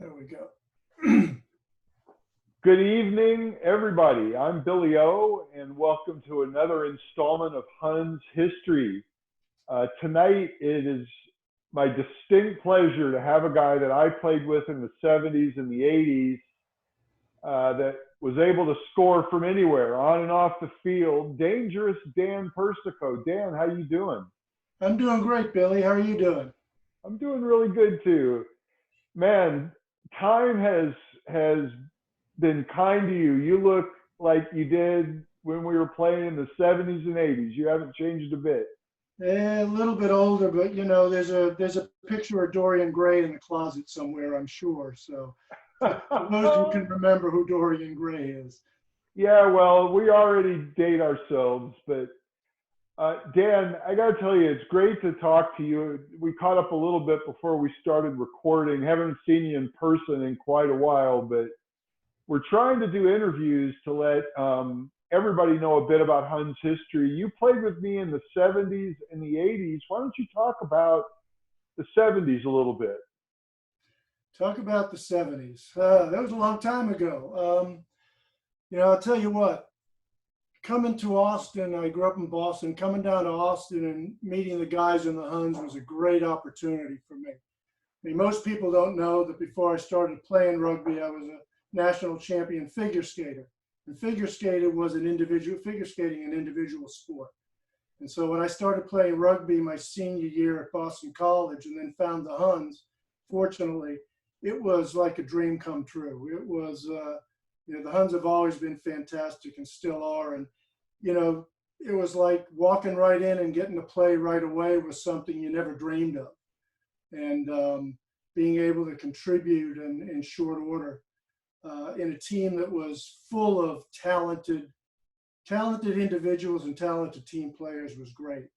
There we go. Good evening, everybody. I'm Billy O, and welcome to another installment of Huns History. Tonight, it is my distinct pleasure to have a guy that I played with in the 70s and the 80s that was able to score from anywhere, on and off the field. Dangerous Dan Persico. Dan, how you doing? I'm doing great, Billy. How are you doing? I'm doing really good too. Man, time has been kind to you. You look like you did when we were playing in the 70s and 80s. You haven't changed a bit. A little bit older, but there's a picture of Dorian Gray in the closet somewhere, I'm sure. So for those who can remember who Dorian Gray is. Yeah, well, we already date ourselves, but Dan, I got to tell you, it's great to talk to you. We caught up a little bit before we started recording. Haven't seen you in person in quite a while, but we're trying to do interviews to let everybody know a bit about Huns history. You played with me in the 70s and the 80s. Why don't you talk about the 70s a little bit? Talk about the 70s. That was a long time ago. I'll tell you what, coming to Austin, I grew up in Boston. Coming down to Austin and meeting the guys in the Huns was a great opportunity for me. I mean, most people don't know that before I started playing rugby, I was a national champion figure skater. And figure skating an individual sport. And so when I started playing rugby my senior year at Boston College and then found the Huns, fortunately, it was like a dream come true. It was, the Huns have always been fantastic and still are. And, it was like walking right in and getting to play right away was something you never dreamed of. And being able to contribute in short order in a team that was full of talented individuals and talented team players was great.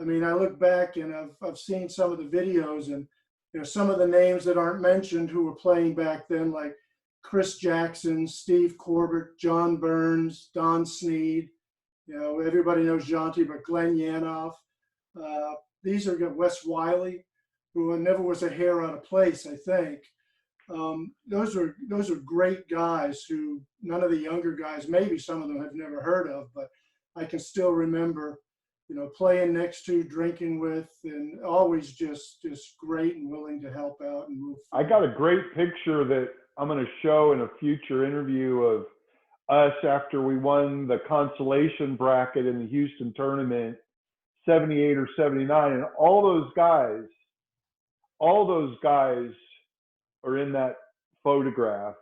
I mean, I look back and I've seen some of the videos and some of the names that aren't mentioned who were playing back then, like Chris Jackson, Steve Corbett, John Burns, Don Sneed. Everybody knows Jonty, but Glenn Yanoff. These are Wes Wiley, who never was a hair out of place, I think. Those are great guys who none of the younger guys, maybe some of them have never heard of, but I can still remember, playing next to, drinking with, and always just great and willing to help out and move I forward. got a great picture that I'm going to show in a future interview of us after we won the consolation bracket in the Houston tournament, 78 or 79. And all those guys are in that photograph.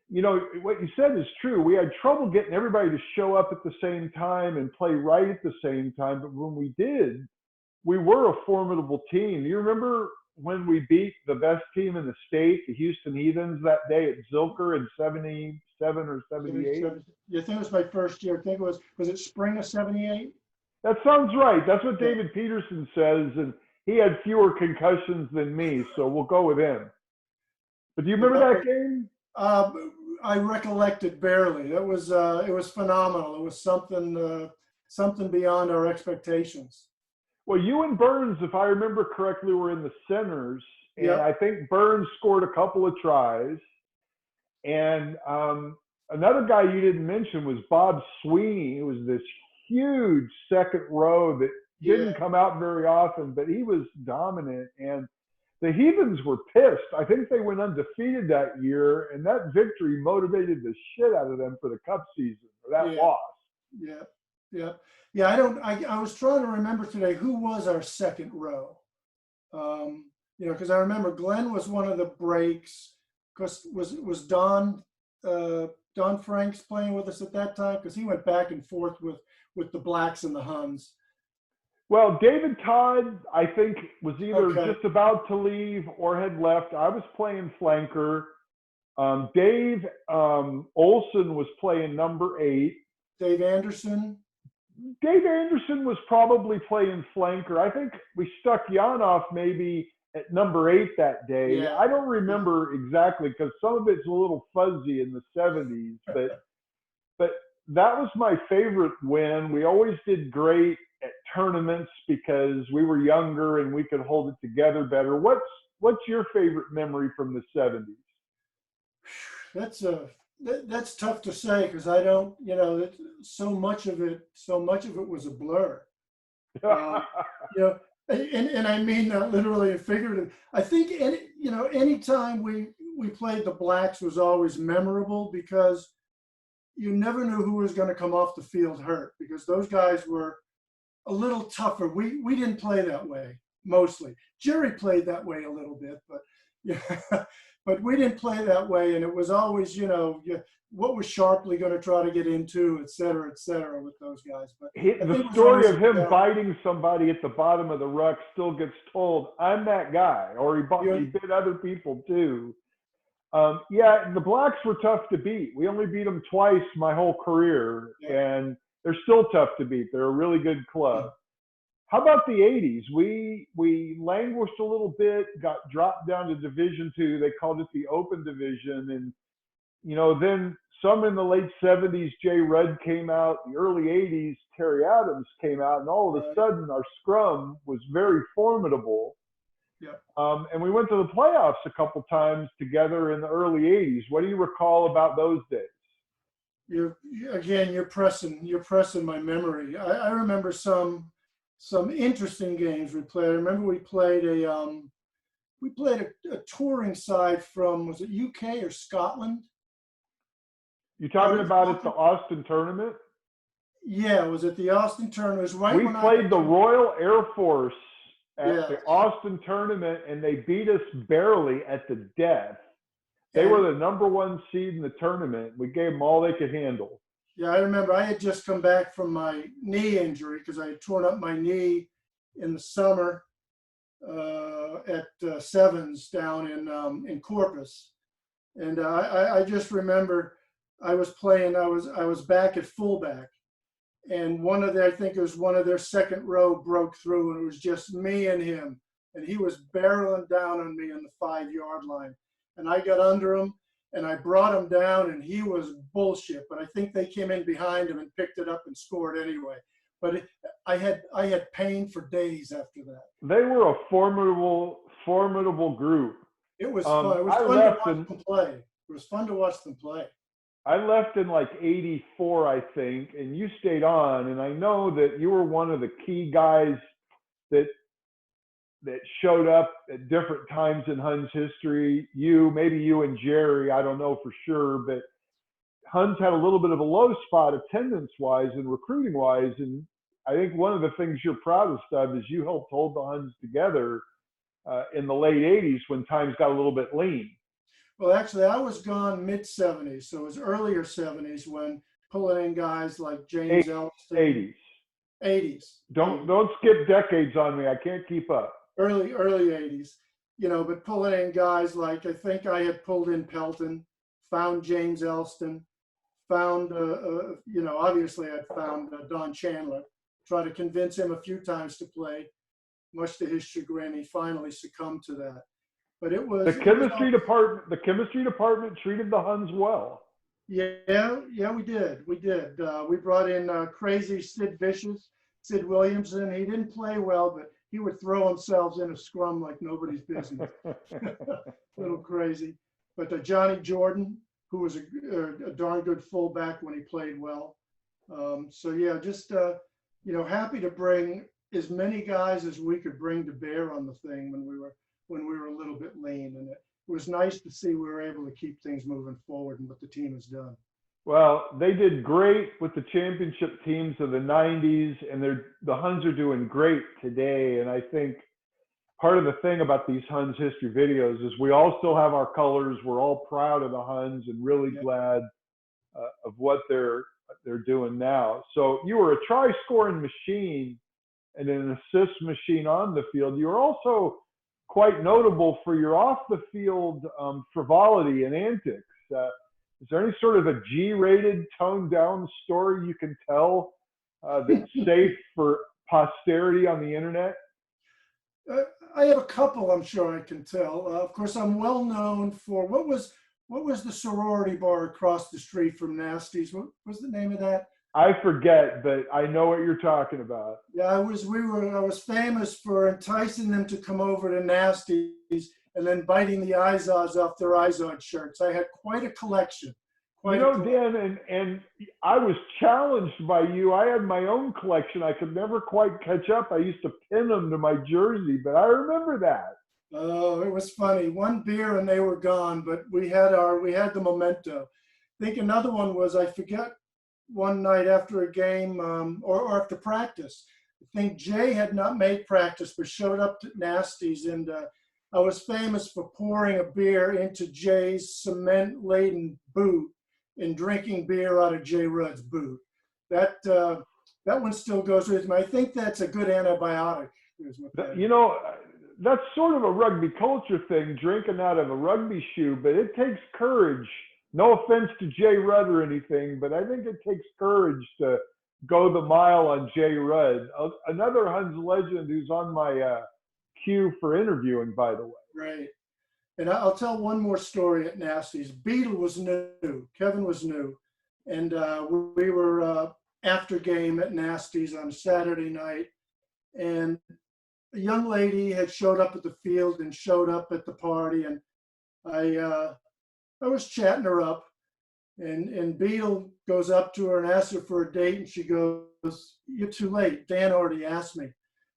What you said is true. We had trouble getting everybody to show up at the same time and play right at the same time. But when we did, we were a formidable team. You remember when we beat the best team in the state, the Houston Heathens, that day at Zilker in 77 or 78? You think it was my first year? I think was it spring of 78? That sounds right. That's what David Peterson says. And he had fewer concussions than me, so we'll go with him. But do you remember that game? I recollect it barely. It was phenomenal. It was something beyond our expectations. Well, you and Burns, if I remember correctly, were in the centers, and Yep. I think Burns scored a couple of tries. And another guy you didn't mention was Bob Sweeney, who was this huge second row that didn't come out very often, but he was dominant. And the Heathens were pissed. I think they went undefeated that year, and that victory motivated the shit out of them for the cup season, or that loss. Yeah, yeah, yeah. I was trying to remember today who was our second row. Because I remember Glenn was one of the breaks. Because was Don Franks playing with us at that time? Because he went back and forth with the Blacks and the Huns. Well, David Todd, I think, was either just about to leave or had left. I was playing flanker. Dave Olson was playing number 8. Dave Anderson was probably playing flanker. I think we stuck Yanoff maybe at number 8 that day. Yeah. I don't remember exactly because some of it's a little fuzzy in the 70s, but that was my favorite win. We always did great at tournaments because we were younger and we could hold it together better. What's your favorite memory from the 70s? That's that's tough to say because I don't, so much of it was a blur. Um, you know, and I mean that literally and figuratively. I think any time we played the Blacks was always memorable because you never knew who was going to come off the field hurt because those guys were a little tougher. We didn't play that way mostly. Jerry played that way a little bit, but yeah, but we didn't play that way, and it was always what was Sharpley going to try to get into, et cetera, with those guys. But I The think it was story always of him biting somebody at the bottom of the ruck still gets told. I'm that guy, or he bit other people too. Yeah, the Blacks were tough to beat. We only beat them twice my whole career, and they're still tough to beat. They're a really good club. How about the 80s? We languished a little bit, got dropped down to Division II. They called it the Open Division. And, then some in the late 70s, Jay Rudd came out. The early 80s, Terry Adams came out. And all of a sudden, our scrum was very formidable. Yeah. And we went to the playoffs a couple times together in the early 80s. What do you recall about those days? You're pressing my memory. I remember some interesting games we played. I remember we played a touring side from, was it UK or Scotland? You talking about at the Austin tournament? Yeah, it was at the Austin tournament. It was right we when played the Royal Air Force at the Yes. Austin tournament, and they beat us barely at the death. They And- were the #1 seed in the tournament. We gave them all they could handle. Yeah, I remember I had just come back from my knee injury because I had torn up my knee in the summer at Sevens down in Corpus, and I just remember I was playing. I was back at fullback, and I think it was one of their second row broke through, and it was just me and him, and he was barreling down on me on the 5-yard line, and I got under him. And I brought him down, and he was bullshit. But I think they came in behind him and picked it up and scored anyway. But I had pain for days after that. They were a formidable group. It was fun. It was fun to watch them play. It was fun to watch them play. I left in like '84, I think, and you stayed on. And I know that you were one of the key guys that showed up at different times in Huns history. Maybe you and Jerry, I don't know for sure, but Huns had a little bit of a low spot attendance-wise and recruiting-wise. And I think one of the things you're proudest of is you helped hold the Huns together in the late 80s when times got a little bit lean. Well, actually, I was gone mid-'70s, so it was earlier '70s when pulling in guys like James Elston. '80s. Don't skip decades on me. I can't keep up. Early '80s, but pulling in guys like, I think I had pulled in Pelton, found James Elston, found, obviously I'd found Don Chandler, tried to convince him a few times to play, much to his chagrin. He finally succumbed to that. But it was the chemistry department. The chemistry department treated the Huns well. Yeah, we did. We brought in crazy Sid Williamson. He didn't play well, but he would throw himself in a scrum like nobody's business. Little crazy. But Johnny Jordan, who was a darn good fullback when he played well. Just happy to bring as many guys as we could bring to bear on the thing when we were a little bit lean, and it was nice to see we were able to keep things moving forward and what the team has done. Well, they did great with the championship teams of the '90s, and the Huns are doing great today. And I think part of the thing about these Huns history videos is we all still have our colors. We're all proud of the Huns and really glad of what they're doing now. So you were a try-scoring machine and an assist machine on the field. You were also quite notable for your off-the-field frivolity and antics. Is there any sort of a G-rated, toned-down story you can tell that's safe for posterity on the internet? I have a couple, I'm sure I can tell. Of course, I'm well known for what was the sorority bar across the street from Nasty's? What was the name of that? I forget, but I know what you're talking about. Yeah, I was famous for enticing them to come over to Nasty's and then biting the Izod off their Izod shirts. I had quite a collection. You know, Dan, and I was challenged by you. I had my own collection. I could never quite catch up. I used to pin them to my jersey, but I remember that. Oh, it was funny. One beer and they were gone, but we had the memento. I think another one was, I forget, one night after a game or after practice. I think Jay had not made practice but showed up to Nasty's, and I was famous for pouring a beer into Jay's cement-laden boot and drinking beer out of Jay Rudd's boot. That one still goes with me. I think that's a good antibiotic. You know, that's sort of a rugby culture thing, drinking out of a rugby shoe, but it takes courage. No offense to Jay Rudd or anything, but I think it takes courage to go the mile on Jay Rudd. Another Huns legend who's on my queue for interviewing, by the way. Right. And I'll tell one more story at Nasty's. Beetle was new. Kevin was new. And we were after game at Nasty's on Saturday night. And a young lady had showed up at the field and showed up at the party. And I was chatting her up. And Beetle goes up to her and asks her for a date. And she goes, "You're too late. Dan already asked me."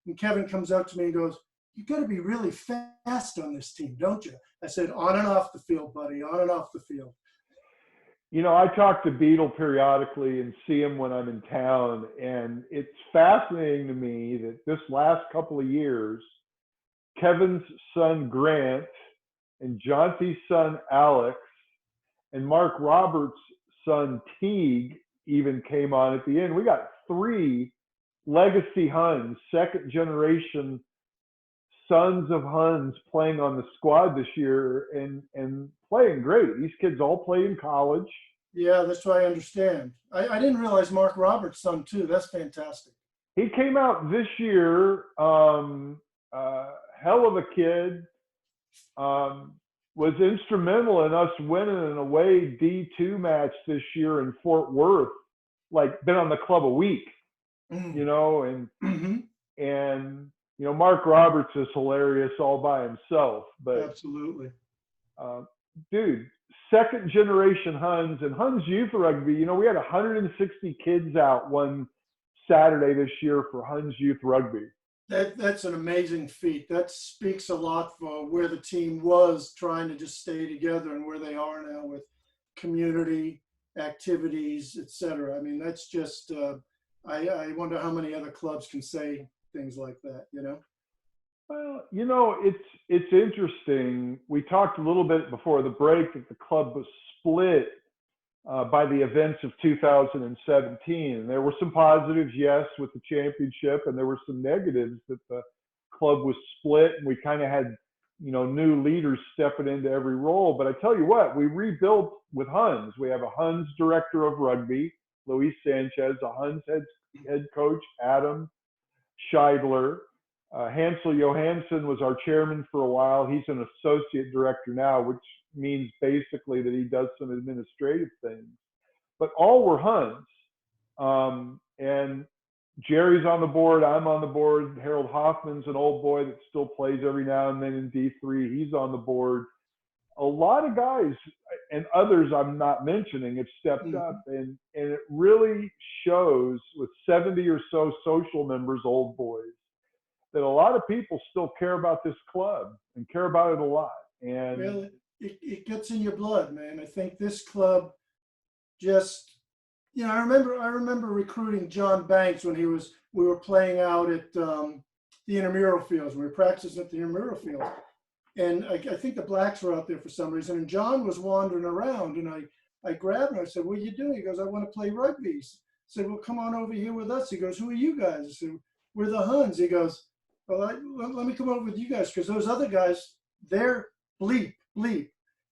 And Kevin comes up to me and goes, "You got to be really fast on this team, don't you?" I said, "On and off the field, buddy, on and off the field." You know, I talk to Beetle periodically and see him when I'm in town. And it's fascinating to me that this last couple of years, Kevin's son, Grant, and Jonty's son, Alex, and Mark Roberts' son, Teague, even came on at the end. We got 3 legacy Huns, second generation sons of Huns playing on the squad this year and playing great. These kids all play in college. Yeah, that's what I understand. I didn't realize Mark Roberts' son too. That's fantastic. He came out this year, hell of a kid, was instrumental in us winning an away D2 match this year in Fort Worth, like been on the club a week, you know, and you know, Mark Roberts is hilarious all by himself, but absolutely. Dude, second generation Huns and Huns Youth Rugby, you know, we had 160 kids out one Saturday this year for Huns Youth Rugby. That's an amazing feat. That speaks a lot for where the team was trying to just stay together and where they are now with community activities, etc. I mean, that's just, I wonder how many other clubs can say things like that, you know? Well, you know, it's interesting. We talked a little bit before the break that the club was split by the events of 2017. And there were some positives, yes, with the championship, and there were some negatives that the club was split and we kind of had, you know, new leaders stepping into every role. But I tell you what, we rebuilt with Huns. We have a Huns director of rugby, Luis Sanchez, a Huns head coach, Adam Scheidler. Hansel Johansson was our chairman for a while. He's an associate director now, which means basically that he does some administrative things. But all were Huns. And Jerry's on the board. I'm on the board. Harold Hoffman's an old boy that still plays every now and then in D3. He's on the board. A lot of guys and others I'm not mentioning have stepped up. And it really shows with 70 or so social members, old boys, that a lot of people still care about this club and care about it a lot. And well, it gets in your blood, man. I think this club just, you know, I remember recruiting John Banks when we were playing out at the intramural fields. We were practicing at the intramural field. And I think the blacks were out there for some reason. And John was wandering around and I grabbed him. I said, "What are you doing?" He goes, "I want to play rugby." I said, "Well, come on over here with us." He goes, "Who are you guys?" I said, "We're the Huns." He goes, "Well, let me come over with you guys because those other guys, they're bleep.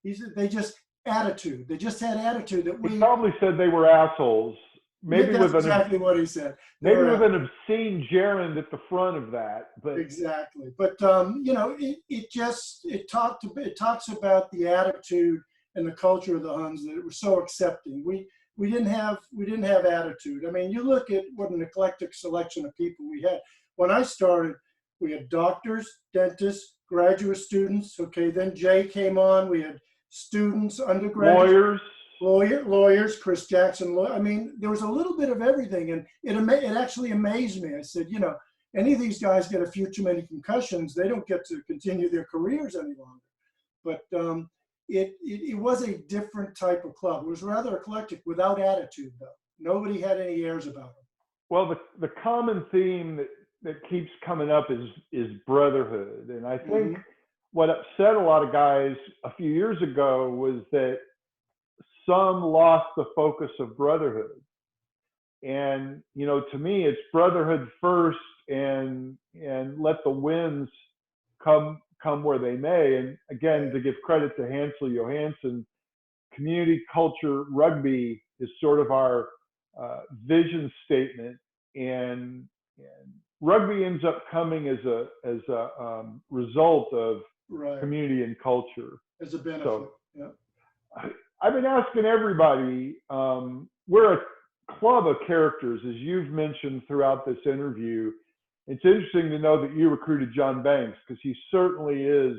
He said they just attitude. They just had attitude that we." He probably said they were assholes. Maybe that's exactly what he said. Maybe with an obscene gerund at the front of that. But exactly. But you know, it talks about the attitude and the culture of the Huns that it was so accepting. We didn't have attitude. I mean, you look at what an eclectic selection of people we had. When I started, We had doctors, dentists, graduate students. Okay, then Jay came on. We had students, undergraduates, lawyers, Chris Jackson. I mean, there was a little bit of everything, and it actually amazed me. I said, you know, any of these guys get a few too many concussions, they don't get to continue their careers any longer. But it was a different type of club. It was rather eclectic, without attitude, though. Nobody had any airs about them. Well, the common theme that keeps coming up is brotherhood. And I think what upset a lot of guys a few years ago was that some lost the focus of brotherhood. And, you know, to me, it's brotherhood first, and let the wins come where they may. And again, to give credit to Hansel Johansson, community culture rugby is sort of our vision statement, and rugby ends up coming as a result of community and culture as a benefit. So, yeah. I've been asking everybody. We're a club of characters, as you've mentioned throughout this interview. It's interesting to know that you recruited John Banks, because he certainly is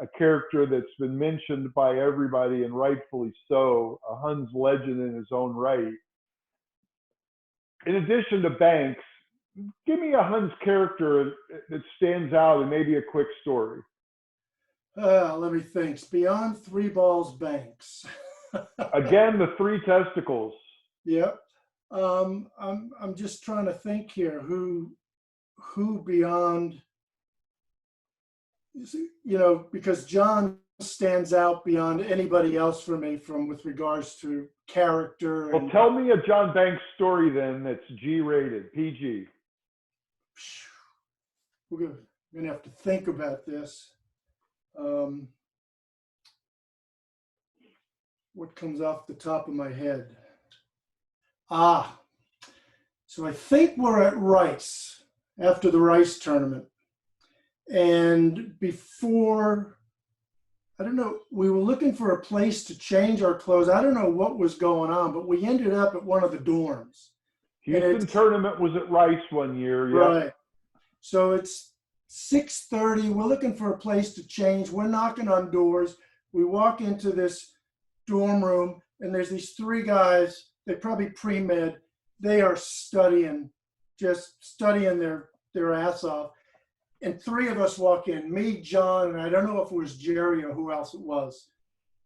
a character that's been mentioned by everybody, and rightfully so, a Huns legend in his own right. In addition to Banks, give me a Huns character that stands out, and maybe a quick story. Let me think. Beyond three balls, Banks. Again, the three testicles. Yep. I'm just trying to think here. Who beyond? You know, because John stands out beyond anybody else for me, with regards to character. Well, tell me a John Banks story then that's G-rated, PG. We're gonna have to think about this. What comes off the top of my head? So I think we're at Rice, after the Rice tournament. And before, I don't know, we were looking for a place to change our clothes. I don't know what was going on, but we ended up at one of the dorms. Houston tournament was at Rice one year. Yep. Right. So it's 6:30. We're looking for a place to change. We're knocking on doors. We walk into this dorm room, and there's these three guys. They're probably pre-med. They are just studying their ass off. And three of us walk in, me, John, and I don't know if it was Jerry or who else it was.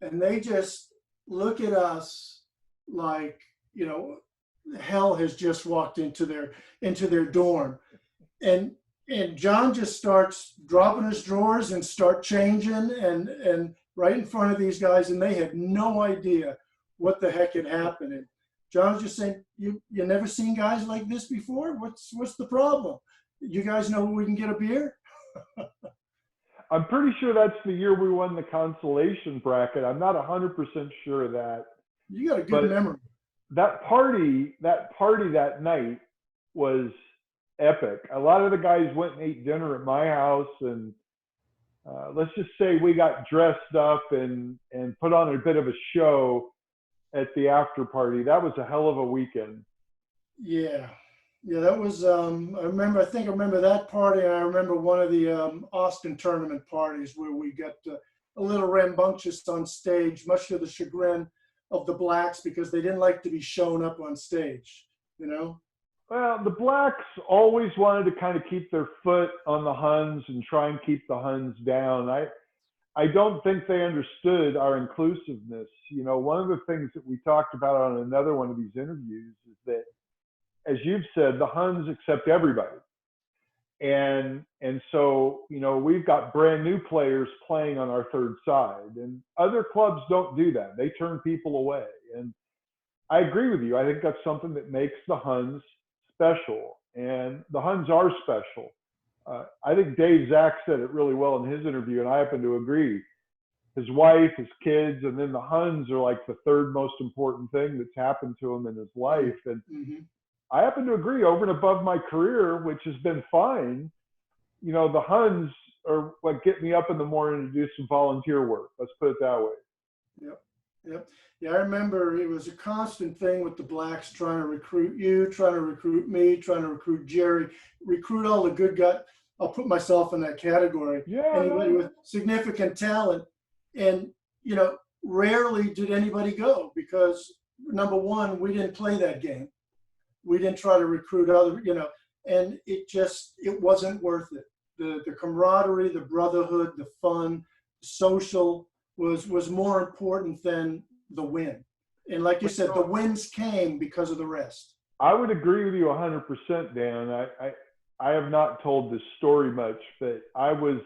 And they just look at us like, you know, hell has just walked into their dorm. And John just starts dropping his drawers and start changing and right in front of these guys, and they had no idea what the heck had happened. And John was just saying, you never seen guys like this before? What's the problem? You guys know where we can get a beer? I'm pretty sure that's the year we won the consolation bracket. I'm not 100% sure of that. You got a good memory. That party that night was epic. A lot of the guys went and ate dinner at my house, and let's just say we got dressed up and put on a bit of a show at the after party. That was a hell of a weekend. Yeah, that was, I think I remember that party, and I remember one of the Austin tournament parties where we got a little rambunctious on stage, much to the chagrin of the Blacks, because they didn't like to be shown up on stage, you know? Well, the Blacks always wanted to kind of keep their foot on the Huns and try and keep the Huns down. I don't think they understood our inclusiveness. You know, one of the things that we talked about on another one of these interviews is that, as you've said, the Huns accept everybody. And so, you know, we've got brand new players playing on our third side, and other clubs don't do that. They turn people away. And I agree with you. I think that's something that makes the Huns special, and the Huns are special. I think Dave Zach said it really well in his interview, and I happen to agree. His wife, his kids, and then the Huns are like the third most important thing that's happened to him in his life. And I happen to agree. Over and above my career, which has been fine, you know, the Huns are what get me up in the morning to do some volunteer work. Let's put it that way. Yep. Yeah, I remember it was a constant thing with the Blacks trying to recruit you, trying to recruit me, trying to recruit Jerry, recruit all the good guys. I'll put myself in that category. Yeah, Anybody no. with significant talent, and you know, rarely did anybody go because number one, we didn't play that game. We didn't try to recruit other, you know, and it wasn't worth it. The camaraderie, the brotherhood, the fun, social was more important than the win. And like you But, said, the wins came because of the rest. I would agree with you 100%, Dan. I have not told this story much, but I was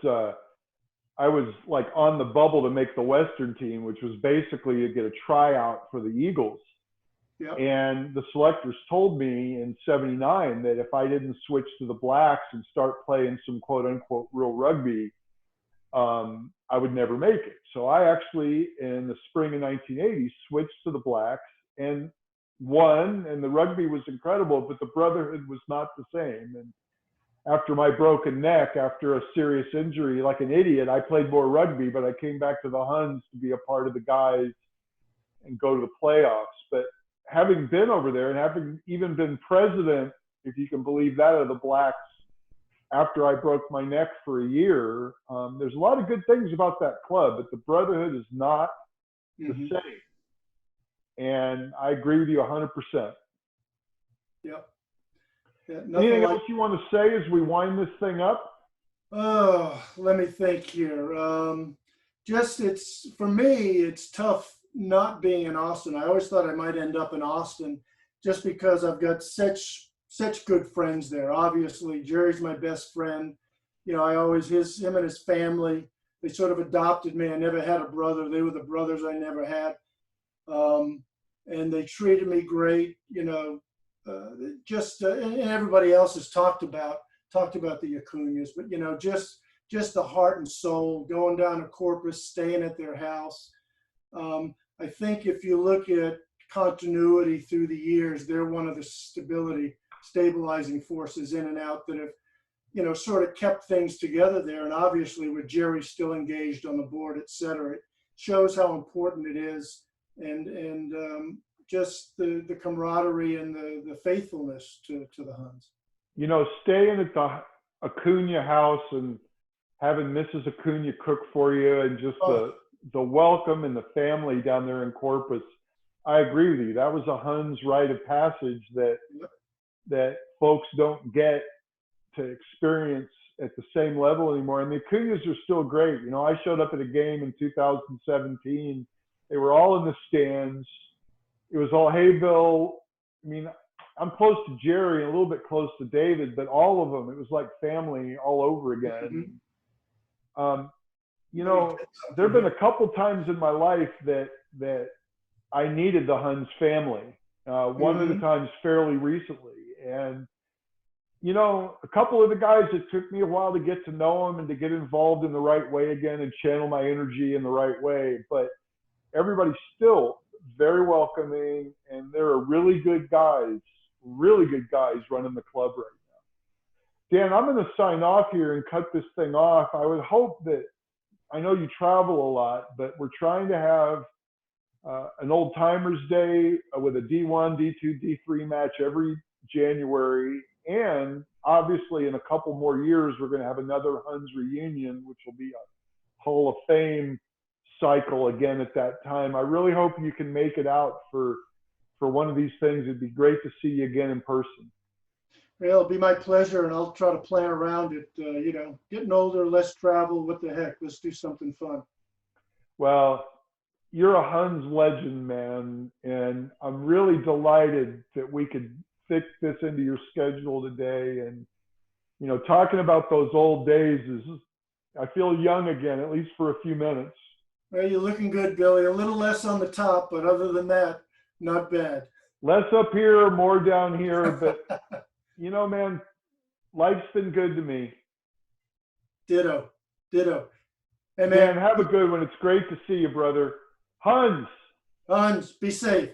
like on the bubble to make the Western team, which was basically to get a tryout for the Eagles. Yep. And the selectors told me in '79 that if I didn't switch to the Blacks and start playing some quote unquote real rugby, I would never make it. So I actually, in the spring of 1980, switched to the Blacks and won. And the rugby was incredible, but the brotherhood was not the same. And after my broken neck, after a serious injury, like an idiot, I played more rugby, but I came back to the Huns to be a part of the guys and go to the playoffs. But having been over there and having even been president, if you can believe that, of the Blacks after I broke my neck for a year, there's a lot of good things about that club, but the brotherhood is not the same. And I agree with you 100%. Yep. Yeah, Anything else you want to say as we wind this thing up? Oh, let me think here. Just it's for me, it's tough not being in Austin. I always thought I might end up in Austin just because I've got such good friends there. Obviously, Jerry's my best friend. You know, I always him and his family, they sort of adopted me. I never had a brother. They were the brothers I never had. And they treated me great, you know, and everybody else has talked about the Acuñas, but you know, just the heart and soul, going down to Corpus, staying at their house. I think if you look at continuity through the years, they're one of the stabilizing forces in and out that have, you know, sort of kept things together there. And obviously with Jerry still engaged on the board, et cetera, it shows how important it is. And just the camaraderie and the faithfulness to the Huns. You know, staying at the Acuña house and having Mrs. Acuña cook for you and just the welcome and the family down there in Corpus, I agree with you. That was a Huns rite of passage that folks don't get to experience at the same level anymore. And the Acuñas are still great. You know, I showed up at a game in 2017. They were all in the stands. It was all, hey, Bill. I mean, I'm close to Jerry and a little bit close to David, but all of them, it was like family all over again. You know, there have been a couple times in my life that I needed the Huns family. One of the times fairly recently. And, you know, a couple of the guys, it took me a while to get to know them and to get involved in the right way again and channel my energy in the right way. But everybody's still very welcoming, and there are really good guys running the club right now. Dan, I'm going to sign off here and cut this thing off. I would hope that, I know you travel a lot, but we're trying to have an old timers day with a D1, D2, D3 match every January. And obviously in a couple more years, we're going to have another Huns reunion, which will be a Hall of Fame cycle again at that time. I really hope you can make it out for one of these things. It'd be great to see you again in person. Well, it'll be my pleasure, and I'll try to plan around it. You know, getting older, less travel, what the heck? Let's do something fun. Well, you're a Huns legend, man, and I'm really delighted that we could fit this into your schedule today. And, you know, talking about those old days I feel young again, at least for a few minutes. Well, you're looking good, Billy. A little less on the top, but other than that, not bad. Less up here, more down here. But, you know, man, life's been good to me. Ditto. Hey, man, have a good one. It's great to see you, brother. Huns, be safe.